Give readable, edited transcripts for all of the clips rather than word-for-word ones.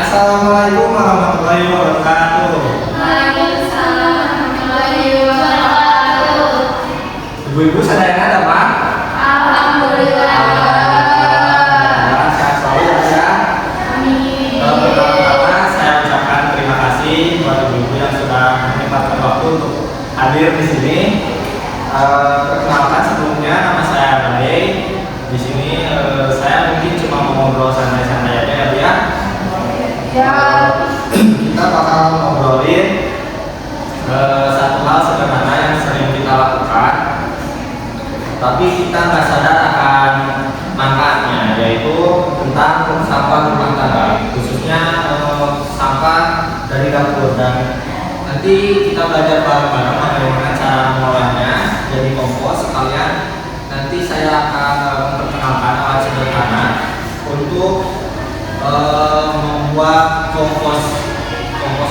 Assalamualaikum warahmatullahi wabarakatuh. Waalaikumsalam warahmatullahi wabarakatuh. Ibu-ibu sadar ada Pak? Alhamdulillah. Sehat selalu ya. Amin. Pertama-tama saya ucapkan terima kasih buat ibu-ibu yang sudah menyempatkan waktu untuk hadir di sini. Perkenalkan sebelumnya nama saya Baik. Di sini saya mungkin cuma mau ngobrol santai-santai aja ya Bu ya. Ya. Kita bakal ngobrolin satu hal sederhana yang sering kita lakukan, tapi kita nggak sadar akan manfaatnya, yaitu tentang sampah rumah tangga, khususnya sampah dari dapur. Dan nanti kita belajar bareng-bareng bagaimana cara mengolahnya jadi kompos. Sekalian nanti saya akan memperkenalkan alat sederhana untuk membuat kompos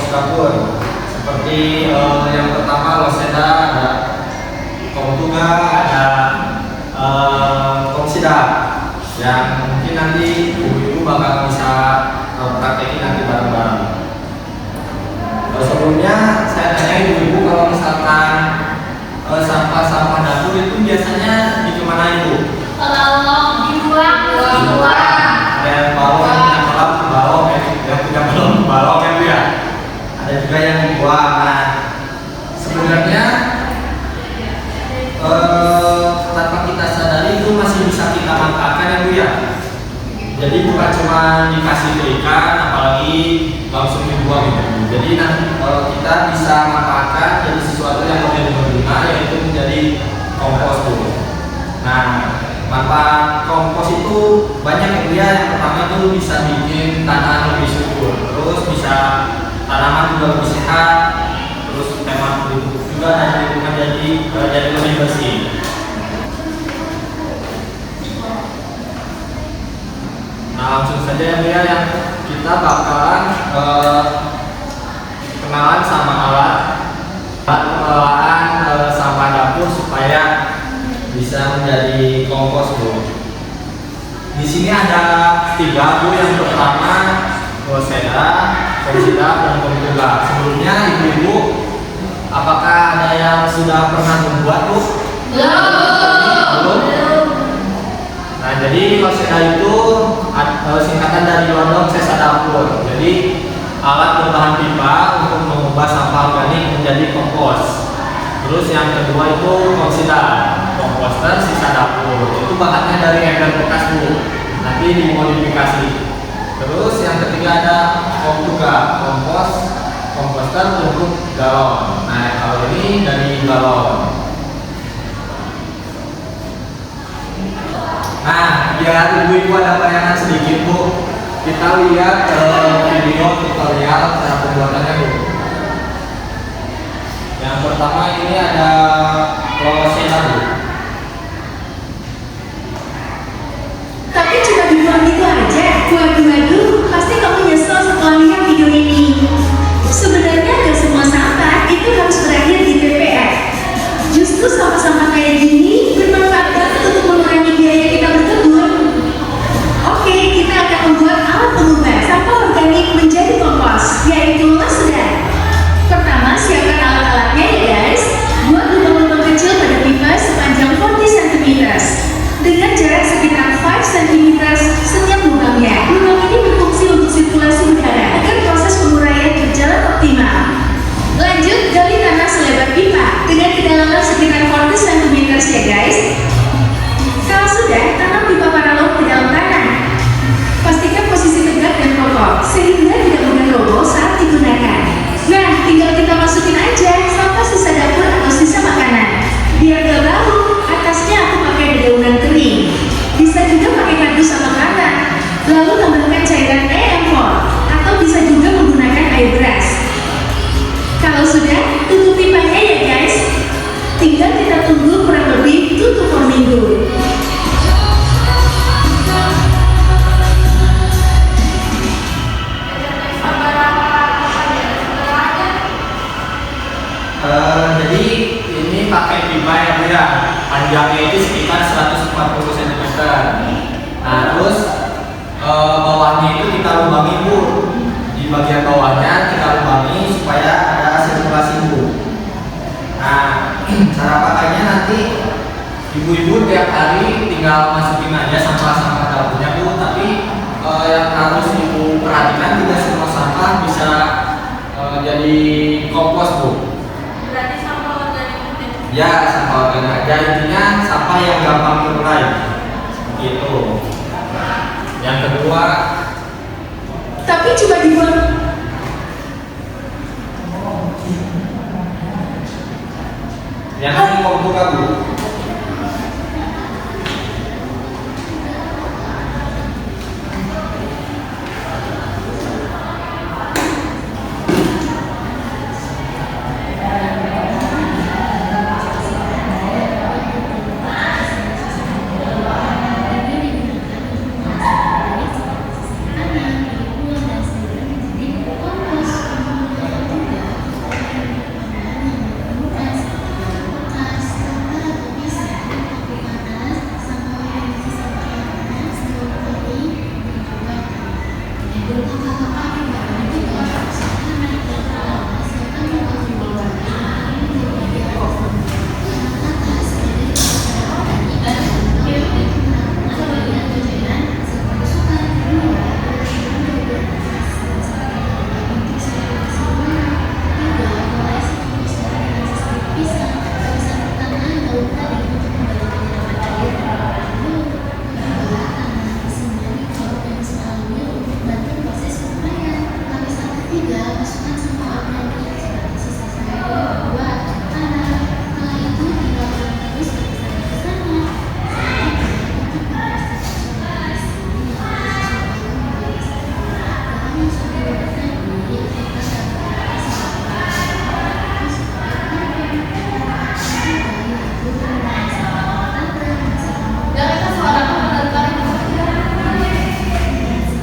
dapur. Seperti yang pertama loseda, ada komtuga, ada komsida, yang mungkin nanti ibu-ibu bakal bisa praktekin nanti bareng-bareng. Sebelumnya saya tanya ibu-ibu, kalau misalkan sampah-sampah dapur itu biasanya di mana ibu? Kalau dibuang. Dan balong yang punya balong ya Bu ya. Ada juga yang dibuang. Nah, sebenarnya tanpa kita sadari itu masih bisa kita manfaatkan ya Bu ya. Jadi bukan cuma dikasih ke ikan, apalagi langsung dibuang gitu. Jadi kita bisa manfaatkan jadi sesuatu yang lebih berguna, yaitu menjadi kompos Bu. Nah, manfaat kompos itu banyak ya. Yang pertama itu bisa bikin tanah lebih subur, terus bisa tanaman juga lebih sehat, terus hemat juga, dan lingkungan jadi lebih bersih. Nah, langsung saja ya yang kita bakalan kenalan sama alat pengolahan sampah dapur supaya bisa menjadi kompos Bu. Di sini ada 3 Bu. Yang pertama loseda, komsida, dan komtuga. Sebelumnya ibu-ibu, apakah ada yang sudah pernah membuat Bu? Belum. Nah, jadi loseda itu singkatan dari lodong sesa dapur. Jadi alat berbahan pipa untuk mengubah sampah organik menjadi kompos. Terus yang kedua itu komsida, komposter sisa dapur. Itu bahannya dari ember bekas Bu, nanti dimodifikasi. Terus yang ketiga ada komtuga, komposter untuk galon. Nah, kalau ini dari galon. Nah, biar ibu-ibu ada bayangan sedikit Bu, kita lihat video tutorial cara pembuatannya Bu. Yang pertama ini ada loseda Bu. Tapi cuma dibuang gitu aja. Waduh, pasti kamu nyesel setelah lihat video ini. Sebenarnya gak semua sampah itu harus berakhir di TPA. Justru sampah-sampah kayak gini bermanfaat banget untuk mengurangi biaya kita berkebun. Oke, kita akan membuat alat pengubah sampah organik menjadi kompos, yaitu loseda. Pertama, siapkan alat-alatnya ya guys. Buat lubang-lubang kecil pada pipa sepanjang 40 cm dengan jarak sekitar 5 cm setiap lubangnya. Lubang ini berfungsi untuk sirkulasi udara agar proses penguraian berjalan optimal. Lanjut, gali tanah selebar pipa dengan kedalaman sekitar 40 cm ya guys. Kalau sudah, tanam pipa paralel ke dalam tanah. Pastikan posisi tegak dan kokoh sehingga tidak mudah roboh saat digunakan. Nah, tinggal kita masukin aja sampah sisa dapur atau sisa makanan. Biar gak bau, atasnya aku pakai dedaunan kering. Bisa juga pakai kardus atau kanan. Lalu tambahkan cairan EM4 atau bisa juga menggunakan air beras. Kalau sudah, tutup pipanya ya guys. Tinggal kita tunggu kurang lebih 2 minggu. Jadi ini pakai pipa ya Bu ya. Panjangnya itu sekitar 140 cm. Nah, terus bawahnya itu kita lubangi Bu. Di bagian bawahnya kita lubangi supaya ada sirkulasi Bu. Nah, cara pakainya nanti ibu-ibu tiap hari tinggal masukin aja sampah-sampah dapurnya Bu, tapi yang harus ibu perhatikan tidak semua sampah bisa jadi kompos Bu. Berarti sampah organik. Ya, sampah organik aja, intinya sampah yang gampang terurai. Gitu. Yang kedua, Tapi coba dibuang. yang ini mau buka Bu.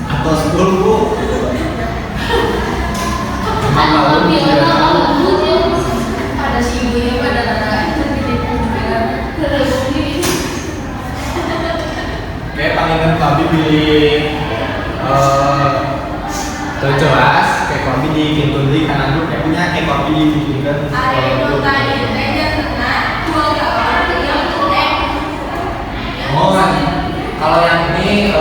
Atau 10 Bu. Emang malu ya. Ada si ibunya pada Kayak palingan kami pilih terjelas kayak kami di pintu di kanan dulu kayak punya kayak kami di pintu kan. Oh, kalau yang ini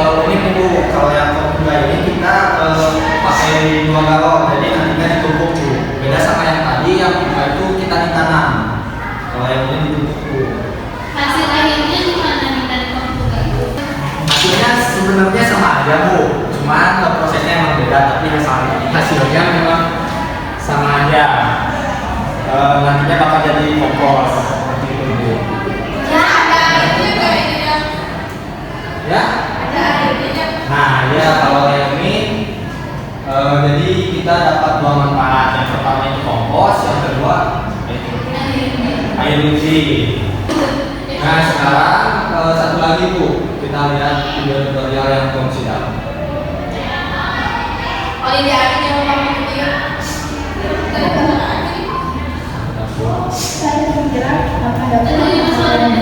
Bu, kalau yang kedua ini kita pakai 2 galon, jadi nantinya ditumpuk Bu. Beda sama yang tadi, yang kedua itu kita ditanam. Kalau yang ini ditumpuk Bu. Hasil akhirnya gimana nih dari komputer itu? Hasilnya sebenarnya sama aja Bu, cuman prosesnya emang beda, tapi hasilnya memang sama aja. Nantinya bakal jadi kompos seperti itu Bu. Ya ada airnya kayaknya. Ya? Ada airnya. Nah ya kalau yang ini jadi kita dapat 2 manfaat. Yang pertama itu kompos, yang kedua itu air bersih. Nah sekarang satu lagi Bu, kita lihat video tutorial yang fungsi dalam. Oh ini airnya memang gitu ya. Saya bergerak akan dapat Jadi masalahnya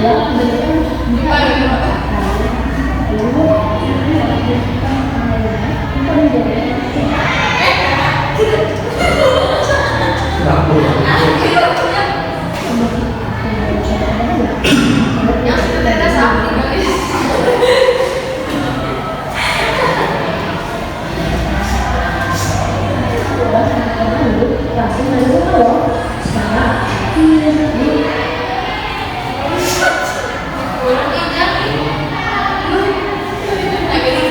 Nah, Bu. yang sebenarnya sapi guys. langsung dari loh. Sekarang Kurang injak. Lagi di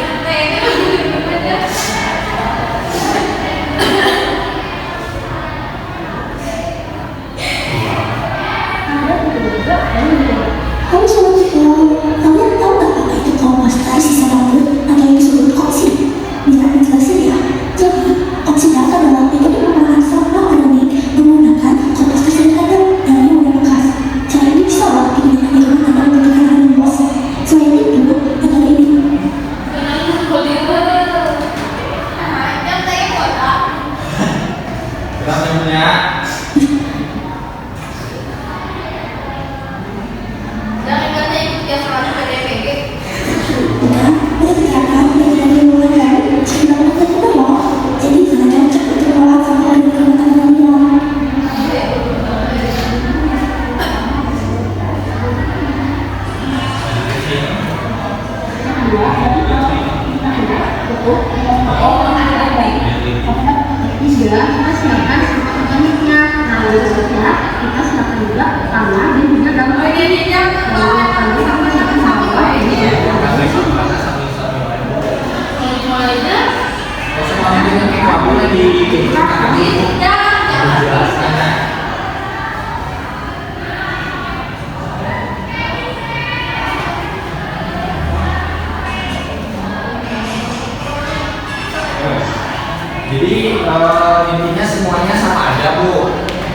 Kamu selalu tahu, kalian tahu nggak apa itu komposter sisa rambut atau yang disebut oksi? Bisa menjelaskan ya? Jadi, oksidator adalah itu merupakan sampah organik menggunakan komposter sederhana dari yang udah bekas. Cara ini bisa loh digunakan di rumah tanpa membutuhkan air bos. Selain itu, metode ini yang tanya kotak. Berapa punya? Jangan kata ikut ya soalnya PDPG. udah ada kegiatan yang tidak dimulai dari sebelum kita loh. Jadi, kalian dikemukakan dulu. Dijelaskan ya. Jadi intinya semuanya sama aja Bu.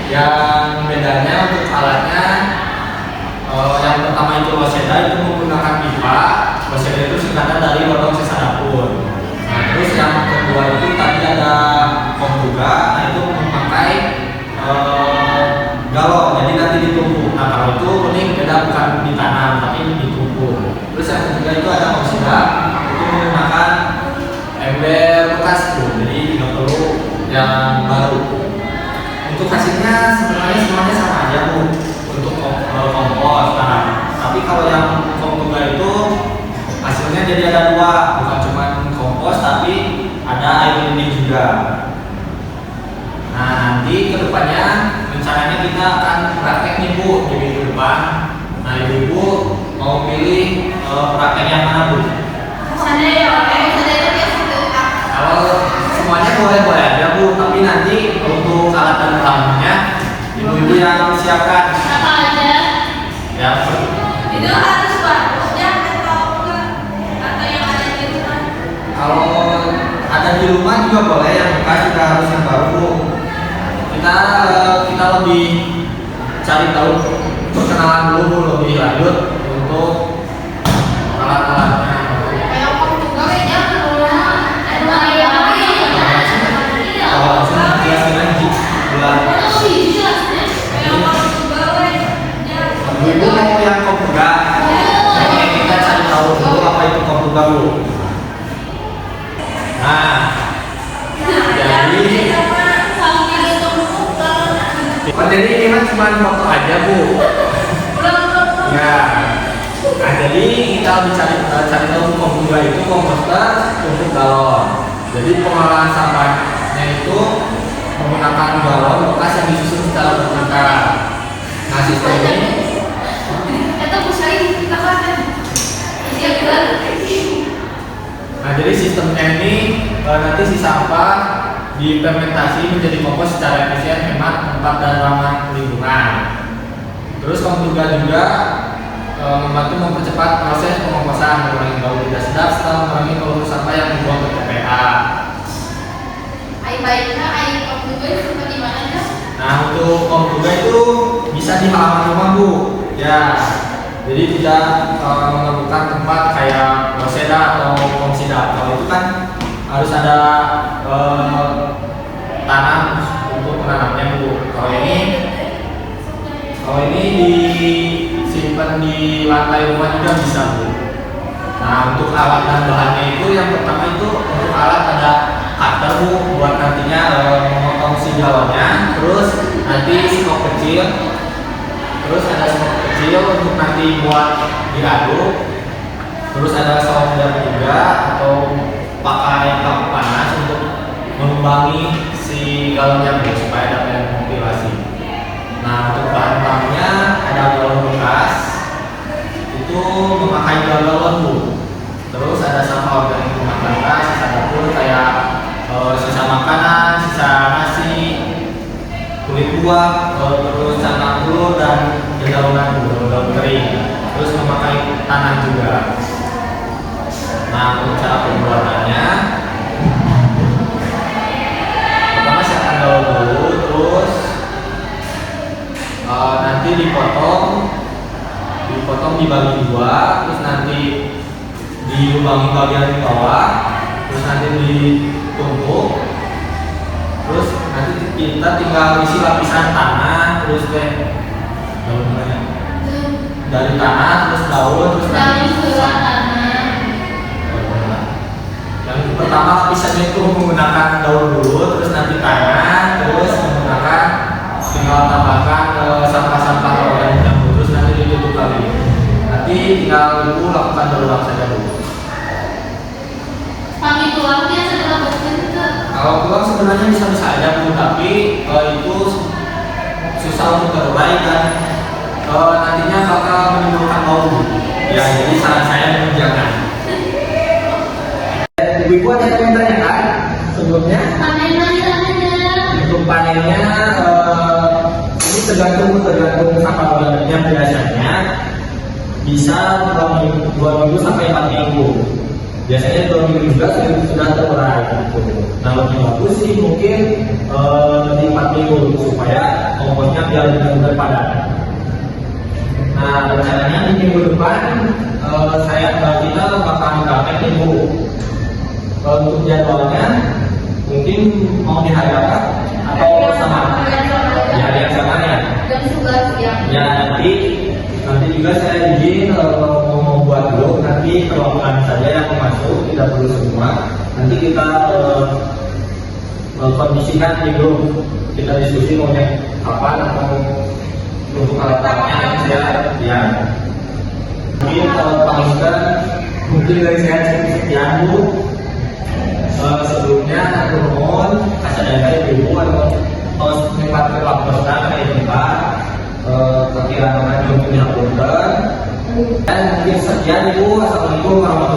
Yang bedanya untuk alatnya yang pertama itu loseda itu menggunakan pipa. Loseda itu singkatan dari lodong sisa dapur. Nah, terus yang kedua itu tadi ada kompuga, nah itu memakai galon, jadi nanti ditumpuk. Nah kalau itu mending beda, bukan ditanam tapi ditumpuk. Terus yang ketiga itu ada oksida, itu menggunakan ember bekas tuh, jadi nggak perlu yang baru. Untuk hasilnya sebenarnya semuanya sama aja Bu untuk kompos. Nah, tapi kalau yang kompuga itu hasilnya jadi ada dua, bukan cuma kompos tapi ada air lindih juga. Nah nanti kedepannya rencananya kita akan praktek nih Bu di minggu depan. Nah ibu mau pilih praktek yang mana Bu? Kalau semuanya boleh-boleh aja Bu, tapi nanti untuk alat dan bahannya ibu-ibu yang siapkan. Apa aja? Ya. Itu harus barunya atau enggak? Atau yang ada di rumah? Kalau ada di rumah juga boleh, yang bekas juga harus yang baru Bu. Kita lebih cari tahu perkenalan dulu Bu, lebih lanjut untuk alat-alatnya. Kayak komputer aja berulang. Ada yang iya. Kalau langsung jelasin lagi bulan. Oh iya jelasnya. Kayak komputer ya. Ibu mau yang kompuga? Oke, kita cari tahu dulu apa itu kompuga Bu. Nah, jadi ini kan cuma foto aja Bu. Ya. Nah jadi kita cari tahu kompuga itu komposter untuk galon. Jadi pengolahan sampahnya itu menggunakan galon bekas yang disusun secara bertingkat. Nah sistem ini. Nah jadi sistemnya ini nanti si sampah difermentasi menjadi kompos secara efisien, hemat tempat dan ramah lingkungan. Terus kompuga juga membantu mempercepat proses pengomposan, mengurangi bau tidak sedap serta mengurangi volume sampah yang dibuang ke TPA. Baiknya air komputer seperti mana ya? Nah untuk kompuga itu bisa di halaman rumah Bu. Ya. Jadi tidak memerlukan tempat kayak loseda atau komsida. Kalau itu kan harus ada tanam untuk menanamnya Bu. Kalau ini disimpan di lantai rumah juga bisa Bu. Nah untuk alat dan bahannya itu yang pertama itu untuk alat ada cutter Bu, buat nantinya memotong si galonnya. Terus nanti skop kecil. Terus ada skop kecil untuk nanti buat diaduk. Terus ada sounder juga atau pakai lampu panas untuk mengimbangi si galonnya Bu supaya dapat ventilasi. Nah untuk bahan-bahannya ada galon bekas itu memakai galon Bu. Terus ada sampah organik rumah tangga, sisa dapur kayak sisa makanan, sisa nasi, kulit buah, terus cangkang telur dan daun kering. Terus memakai tanah juga. Nah untuk cara pembuatannya, pertama siapkan daun dulu, terus nanti dipotong dibagi dua, terus nanti dilubangi bagian bawah, terus nanti ditumpuk, terus nanti kita tinggal isi lapisan tanah, terus dari tanah, terus daun, terus nanti yang pertama lapisannya itu menggunakan daun dulu, terus nanti tanah, terus menggunakan tinggal tambahkan sampah-sampah organik yang terus nanti ditutup lagi. Nanti tinggal ibu lakukan berulang saja dulu. Kami tulangnya setelah berbentuk. Kalau tulang sebenarnya bisa aja Bu, tapi itu susah untuk terurai dan nantinya bakal menimbulkan bau. Ya jadi saran saya jangan. Ibu ada yang bertanya kan? sebelumnya Panen lagi tanahnya. untuk panennya ini tergantung sama bulannya. Biasanya bisa 2 minggu sampai 4 minggu. Biasanya 2 minggu juga sudah terurai gitu. Nah lebih bagus sih mungkin di 4 minggu supaya komposnya biar benar-benar padat. Nah rencananya di minggu depan kita bakal praktek ibu. Untuk jadwalnya mungkin mau di hari apa atau sama? Di hari yang sama ya. Jam 11 ya. Ya nanti juga saya izin mau membuat blog, nanti perwakilan saja yang masuk, tidak perlu semua. Nanti kita kondisikan di blog, kita diskusi maunya apa atau untuk alatnya ya. Mungkin Pak Ustaz, mungkin dari saya sekian dulu. Sebelumnya aku mohon kasih ibu atau tempat waktunya kayak tempat perkiraan untuk dilakukan dan mungkin sekian ibu. Assalamualaikum warahmatullahi wabarakatuh.